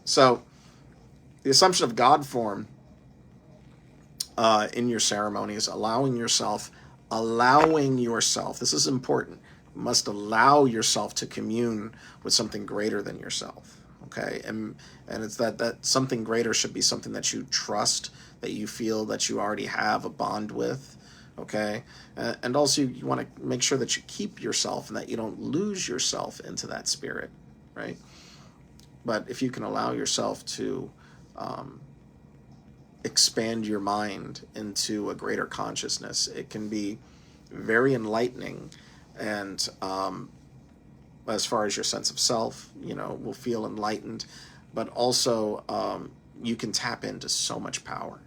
So the assumption of God form in your ceremony is allowing yourself. This is important. You must allow yourself to commune with something greater than yourself. Okay, and it's that something greater should be something that you trust, that you feel that you already have a bond with. Okay, and also you want to make sure that you keep yourself and that you don't lose yourself into that spirit, right? But if you can allow yourself to um, expand your mind into a greater consciousness, it can be very enlightening. And as far as your sense of self, will feel enlightened, but also you can tap into so much power,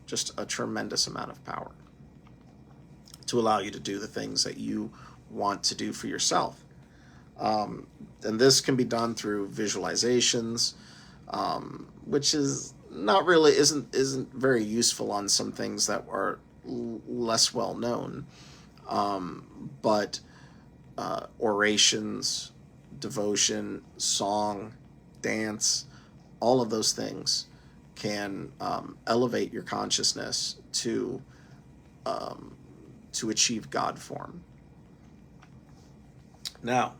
just a tremendous amount of power to allow you to do the things that you want to do for yourself. And this can be done through visualizations, which is not really isn't very useful on some things that are less well known. But orations, devotion, song, dance, all of those things can elevate your consciousness to achieve God form. Now,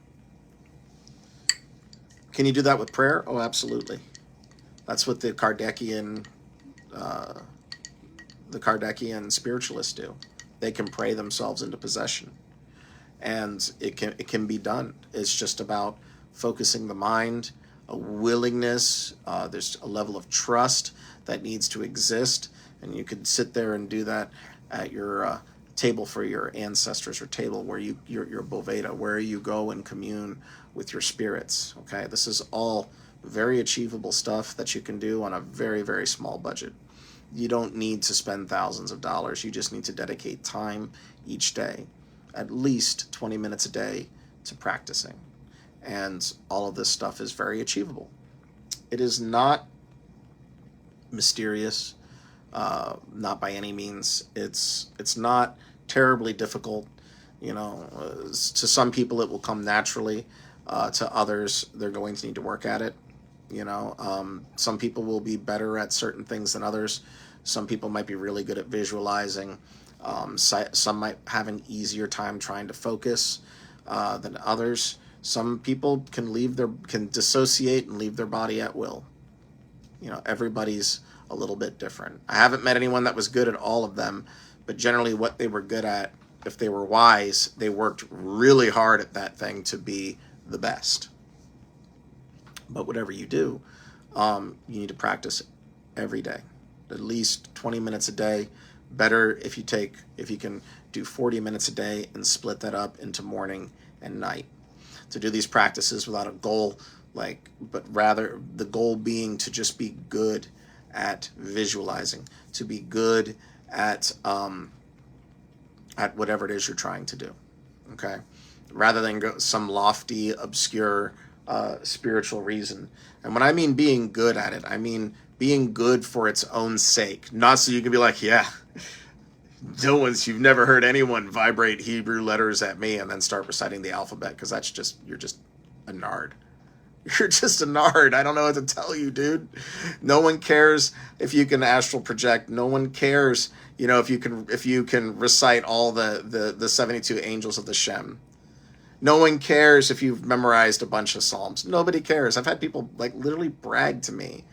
can you do that with prayer? Oh, absolutely. That's what uh, the Kardecian spiritualists do. They can pray themselves into possession, and it can be done. It's just about focusing the mind, a willingness. There's a level of trust that needs to exist, and you could sit there and do that at your table for your ancestors, or table where your Boveda, where you go and commune with your spirits. Okay, this is all very achievable stuff that you can do on a very, very small budget. You don't need to spend thousands of dollars. You just need to dedicate time each day, at least 20 minutes a day, to practicing. And all of this stuff is very achievable. It is not mysterious, not by any means. It's not terribly difficult. To some people it will come naturally. To others, they're going to need to work at it. Some people will be better at certain things than others. Some people might be really good at visualizing. Some might have an easier time trying to focus than others. Some people can dissociate and leave their body at will. Everybody's a little bit different. I haven't met anyone that was good at all of them, but generally what they were good at, if they were wise, they worked really hard at that thing to be the best. But whatever you do, you need to practice every day, at least 20 minutes a day. Better if you can do 40 minutes a day and split that up into morning and night. To do these practices without a goal, but rather the goal being to just be good at visualizing, to be good at whatever it is you're trying to do. Okay, rather than go some lofty, obscure spiritual reason. And when I mean being good at it, I mean being good for its own sake, not so you can be like, yeah, you've never heard anyone vibrate Hebrew letters at me and then start reciting the alphabet, because you're just a nard. You're just a nard. I don't know what to tell you, dude. No one cares if you can astral project. No one cares, if you can recite all the 72 angels of the Shem. No one cares if you've memorized a bunch of psalms. Nobody cares. I've had people literally brag to me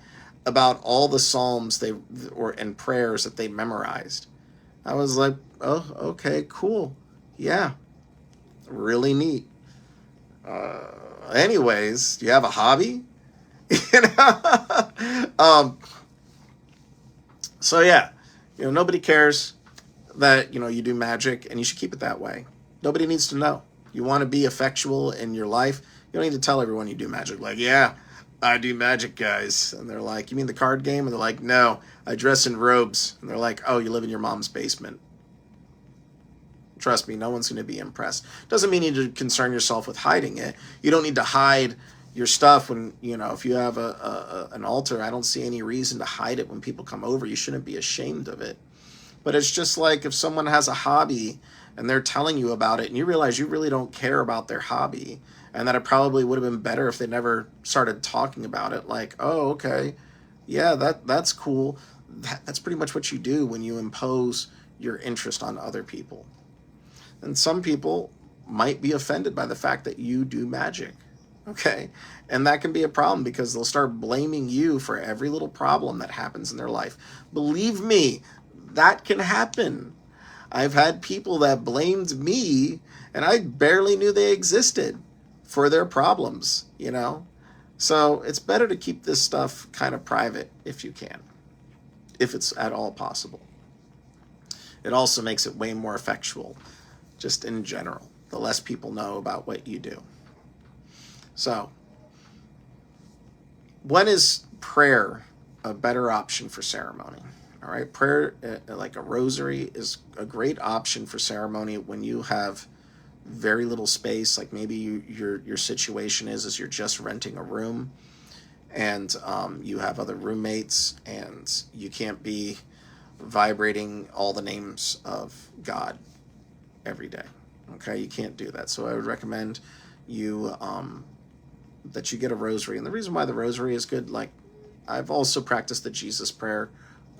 about all the psalms and prayers that they memorized. I was like, oh, okay, cool. Yeah, really neat. Anyways, do you have a hobby? you know? So yeah, nobody cares that, you do magic, and you should keep it that way. Nobody needs to know. You want to be effectual in your life, you don't need to tell everyone you do magic. Yeah, I do magic, guys. And they're like, you mean the card game? And they're like, no, I dress in robes. And they're like, oh, you live in your mom's basement. Trust me, no one's going to be impressed. Doesn't mean you need to concern yourself with hiding it. You don't need to hide your stuff when, if you have an altar. I don't see any reason to hide it when people come over. You shouldn't be ashamed of it. But it's just like if someone has a hobby and they're telling you about it and you realize you really don't care about their hobby, and that it probably would have been better if they never started talking about it. Like, oh, okay, yeah, that's cool. That's pretty much what you do when you impose your interest on other people. And some people might be offended by the fact that you do magic. Okay? And that can be a problem because they'll start blaming you for every little problem that happens in their life. Believe me, that can happen. I've had people that blamed me and I barely knew they existed for their problems, you know? So it's better to keep this stuff kind of private if you can, if it's at all possible. It also makes it way more effectual, just in general, the less people know about what you do. So, when is prayer a better option for ceremony? All right, prayer, like a rosary, is a great option for ceremony when you have very little space. Like maybe your situation is you're just renting a room, and you have other roommates, and you can't be vibrating all the names of God every day. Okay, you can't do that. So I would recommend you that you get a rosary. And the reason why the rosary is good, like I've also practiced the Jesus prayer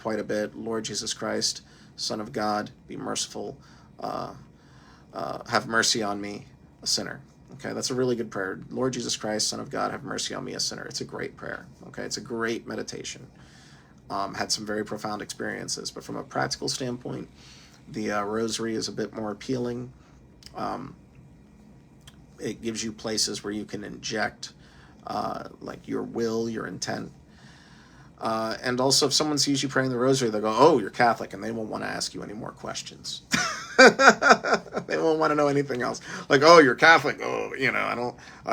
quite a bit. Lord Jesus Christ, Son of God, be merciful. Have mercy on me, a sinner. Okay, that's a really good prayer. Lord Jesus Christ, Son of God, have mercy on me, a sinner. It's a great prayer. Okay, it's a great meditation. Had some very profound experiences, but from a practical standpoint, the rosary is a bit more appealing. It gives you places where you can inject like your will, your intent. And also, if someone sees you praying the rosary, they'll go, oh, you're Catholic, and they won't want to ask you any more questions. They won't want to know anything else. Like, oh, you're Catholic. Oh, I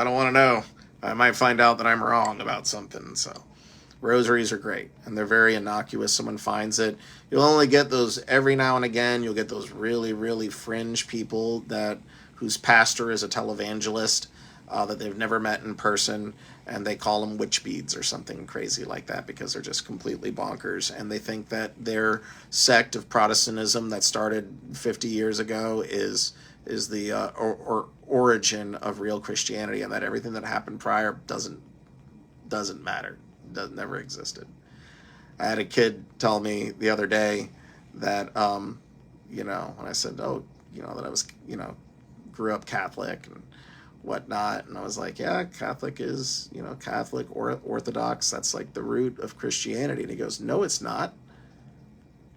don't want to know. I might find out that I'm wrong about something. So rosaries are great, and they're very innocuous. Someone finds it. You'll only get those every now and again. You'll get those really, really fringe people whose pastor is a televangelist that they've never met in person, and they call them witch beads or something crazy like that because they're just completely bonkers, and they think that their sect of Protestantism that started 50 years ago is the origin of real Christianity, and that everything that happened prior doesn't matter, never existed. I had a kid tell me the other day that when I said, oh, that I was grew up Catholic and whatnot, and I was like, yeah, Catholic is Catholic or Orthodox, that's like the root of Christianity. And he goes, no, it's not.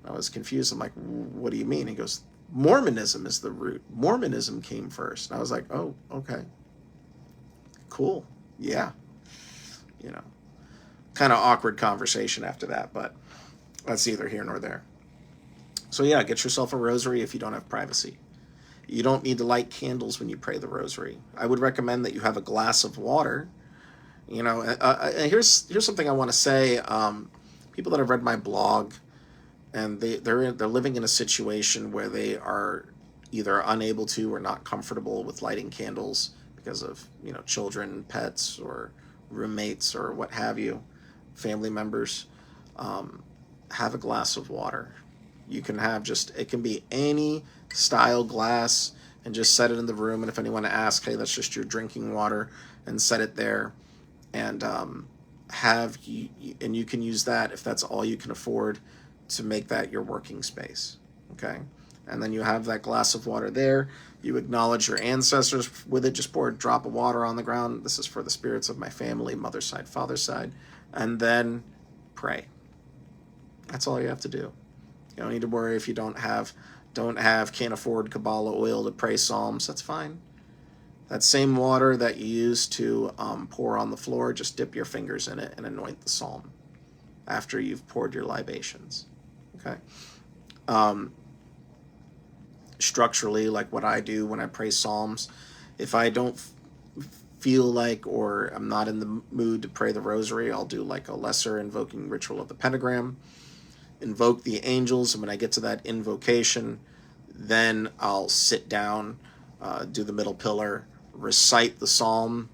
I was confused. I'm like, what do you mean? He goes, Mormonism is the root. Mormonism came first. And I was like, oh, okay, cool, yeah. Kind of awkward conversation after that, but that's neither here nor there. So yeah, get yourself a rosary if you don't have privacy. You don't need to light candles when you pray the rosary. I would recommend that you have a glass of water. And here's something I want to say. People that have read my blog, and they're living in a situation where they are either unable to or not comfortable with lighting candles because of children, pets, or roommates, or what have you, family members. Have a glass of water. You can have it can be any style glass, and just set it in the room, and if anyone asks, hey, that's just your drinking water, and set it there, and you can use that if that's all you can afford to make that your working space. Okay, and then you have that glass of water there. You acknowledge your ancestors with it. Just pour a drop of water on the ground. This is for the spirits of my family, mother's side, father's side, and then pray. That's all you have to do. You don't need to worry if you can't afford Kabbalah oil to pray Psalms. That's fine. That same water that you use to pour on the floor, just dip your fingers in it and anoint the Psalm after you've poured your libations. Okay. Structurally, like what I do when I pray Psalms, if I don't feel like, or I'm not in the mood to pray the rosary, I'll do like a lesser invoking ritual of the pentagram, invoke the angels, and when I get to that invocation, then I'll sit down, do the middle pillar, recite the psalm,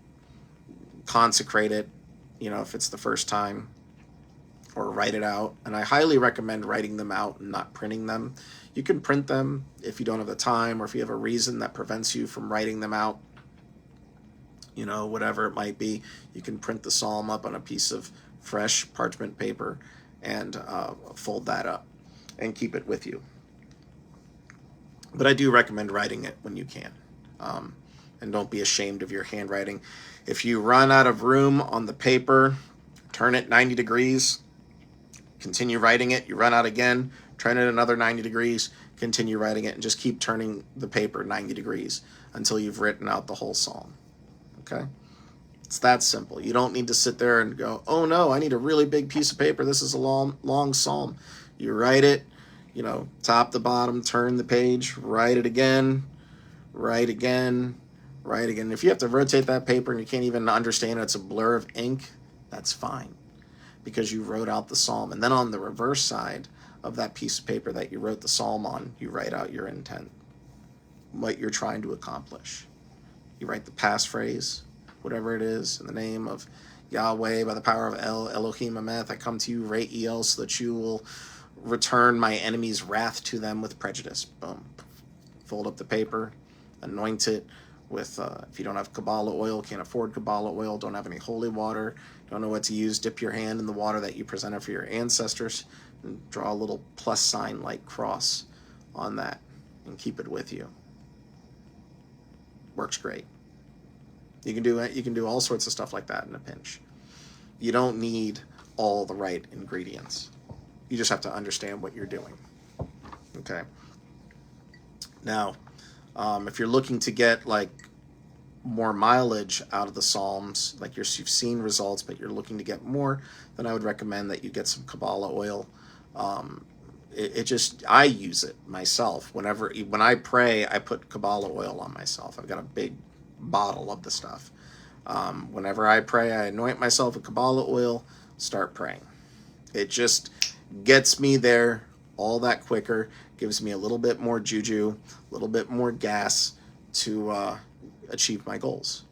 consecrate it, if it's the first time, or write it out. And I highly recommend writing them out and not printing them. You can print them if you don't have the time, or if you have a reason that prevents you from writing them out. whatever it might be. You can print the psalm up on a piece of fresh parchment paper and fold that up and keep it with you. But I do recommend writing it when you can. And don't be ashamed of your handwriting. If you run out of room on the paper, turn it 90 degrees, continue writing it. You run out again, turn it another 90 degrees, continue writing it, and just keep turning the paper 90 degrees until you've written out the whole psalm. Okay? It's that simple. You don't need to sit there and go, oh no, I need a really big piece of paper. This is a long psalm. You write it, top to bottom, turn the page, write it again, write again, write again. If you have to rotate that paper and you can't even understand it's a blur of ink, that's fine, because you wrote out the psalm. And then on the reverse side of that piece of paper that you wrote the psalm on, you write out your intent, what you're trying to accomplish. You write the passphrase, whatever it is, in the name of Yahweh, by the power of El, Elohim Ameth, I come to you, Re'el, so that you will return my enemy's wrath to them with prejudice. Boom. Fold up the paper, anoint it with, if you don't have Kabbalah oil, can't afford Kabbalah oil, don't have any holy water, don't know what to use, dip your hand in the water that you presented for your ancestors, and draw a little plus sign like cross on that, and keep it with you. Works great. You can do all sorts of stuff like that in a pinch. You don't need all the right ingredients. You just have to understand what you're doing. Okay. Now, if you're looking to get like more mileage out of the Psalms, like you've seen results, but you're looking to get more, then I would recommend that you get some Kabbalah oil. I use it myself. When I pray, I put Kabbalah oil on myself. I've got a big bottle of the stuff. Whenever I pray, I anoint myself with Kabbalah oil, start praying. It just gets me there all that quicker, gives me a little bit more juju, a little bit more gas to achieve my goals.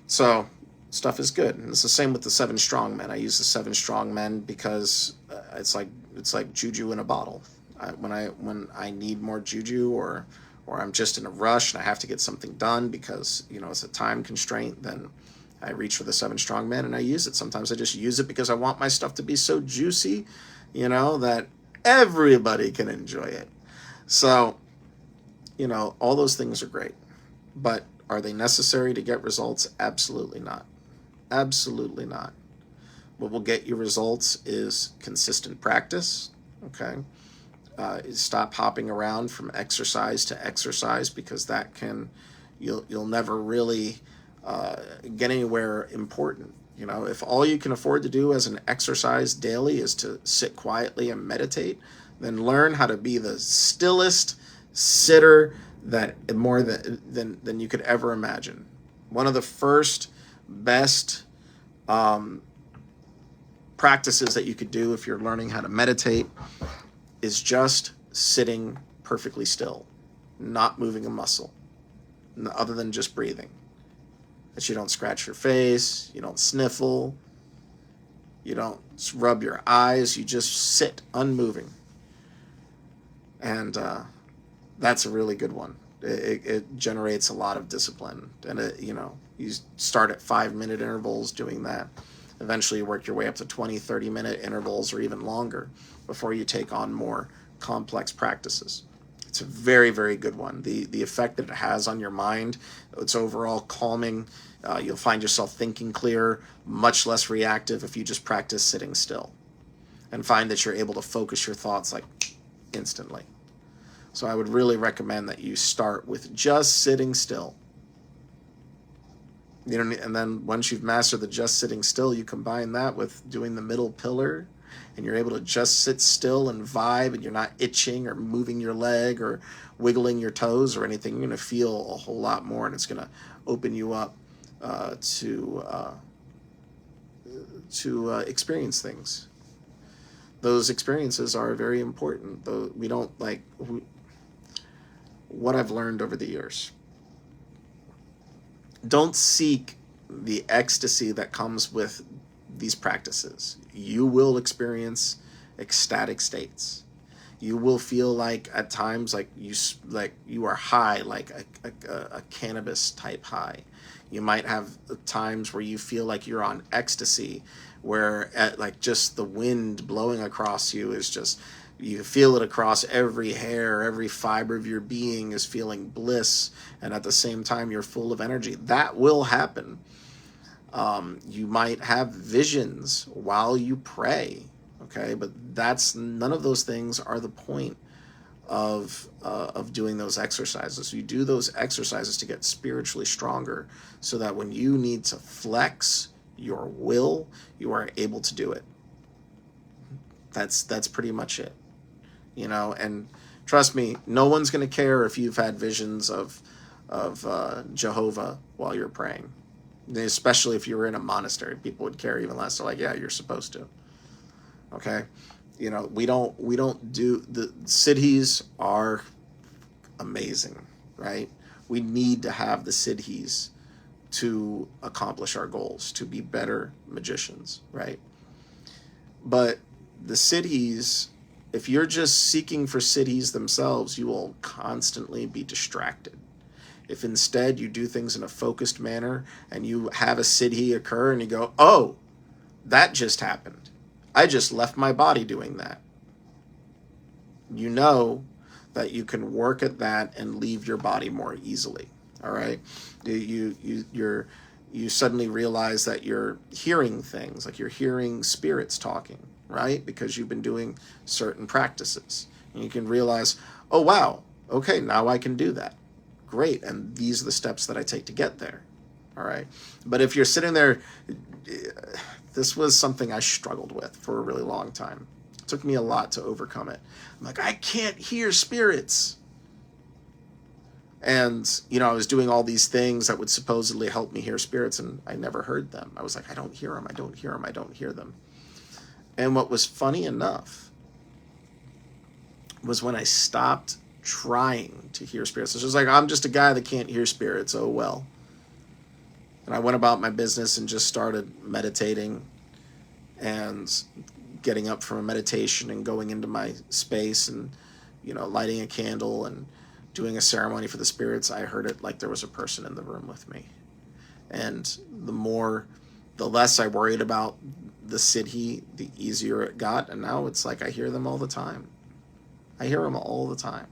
So stuff is good. And it's the same with the 7 strong men. I use the 7 strong men because it's like juju in a bottle. When I need more juju, or I'm just in a rush and I have to get something done because it's a time constraint, then I reach for the 7 strong men and I use it. Sometimes I just use it because I want my stuff to be so juicy, that everybody can enjoy it. So, all those things are great. But are they necessary to get results? Absolutely not. Absolutely not. What will get you results is consistent practice. Okay. Stop hopping around from exercise to exercise, because that you'll never really get anywhere important. If all you can afford to do as an exercise daily is to sit quietly and meditate, then learn how to be the stillest sitter that more than you could ever imagine. One of the first best practices that you could do if you're learning how to meditate is just sitting perfectly still, not moving a muscle, other than just breathing. That you don't scratch your face, you don't sniffle, you don't rub your eyes, you just sit unmoving. And that's a really good one. It generates a lot of discipline. And you start at 5-minute intervals doing that. Eventually you work your way up to 20, 30-minute intervals or even longer before you take on more complex practices. It's a very, very good one. The effect that it has on your mind, it's overall calming. You'll find yourself thinking clearer, much less reactive if you just practice sitting still, and find that you're able to focus your thoughts like instantly. So I would really recommend that you start with just sitting still. And then once you've mastered the just sitting still, you combine that with doing the middle pillar, and you're able to just sit still and vibe, and you're not itching or moving your leg or wiggling your toes or anything. You're going to feel a whole lot more, and it's going to open you up to experience things. Those experiences are very important. Though we don't what I've learned over the years. Don't seek the ecstasy that comes with these practices. You will experience ecstatic states. You will feel like at times like you are high, like a cannabis type high. You might have times where you feel like you're on ecstasy, where like just the wind blowing across you is just, you feel it across every hair, every fiber of your being is feeling bliss, and at the same time you're full of energy. That will happen. You might have visions while you pray, okay? But that's, none of those things are the point of doing those exercises. You do those exercises to get spiritually stronger, so that when you need to flex your will, you are able to do it. That's pretty much it, you know. And trust me, no one's going to care if you've had visions of Jehovah while you're praying. Especially if you were in a monastery, people would care even less. They're like, yeah, you're supposed to. Okay, you know, we don't do, the siddhis are amazing, right? We need to have the siddhis to accomplish our goals, to be better magicians, right? But the siddhis, if you're just seeking for siddhis themselves, you will constantly be distracted. If instead you do things in a focused manner and you have a siddhi occur and you go, oh, that just happened. I just left my body doing that. You know that you can work at that and leave your body more easily. All right. You suddenly realize that you're hearing things, like you're hearing spirits talking, right? Because you've been doing certain practices. And you can realize, oh, wow, okay, now I can do that. Great. And these are the steps that I take to get there. All right. But if you're sitting there, this was something I struggled with for a really long time. It took me a lot to overcome it. I'm like, I can't hear spirits. And, you know, I was doing all these things that would supposedly help me hear spirits, and I never heard them. I was like, I don't hear them. I don't hear them. I don't hear them. And what was funny enough was when I stopped trying to hear spirits. It's just like, I'm just a guy that can't hear spirits. Oh, well. And I went about my business and just started meditating and getting up from a meditation and going into my space and, you know, lighting a candle and doing a ceremony for the spirits. I heard it like there was a person in the room with me. And the less I worried about the siddhi, the easier it got. And now it's like I hear them all the time. I hear them all the time.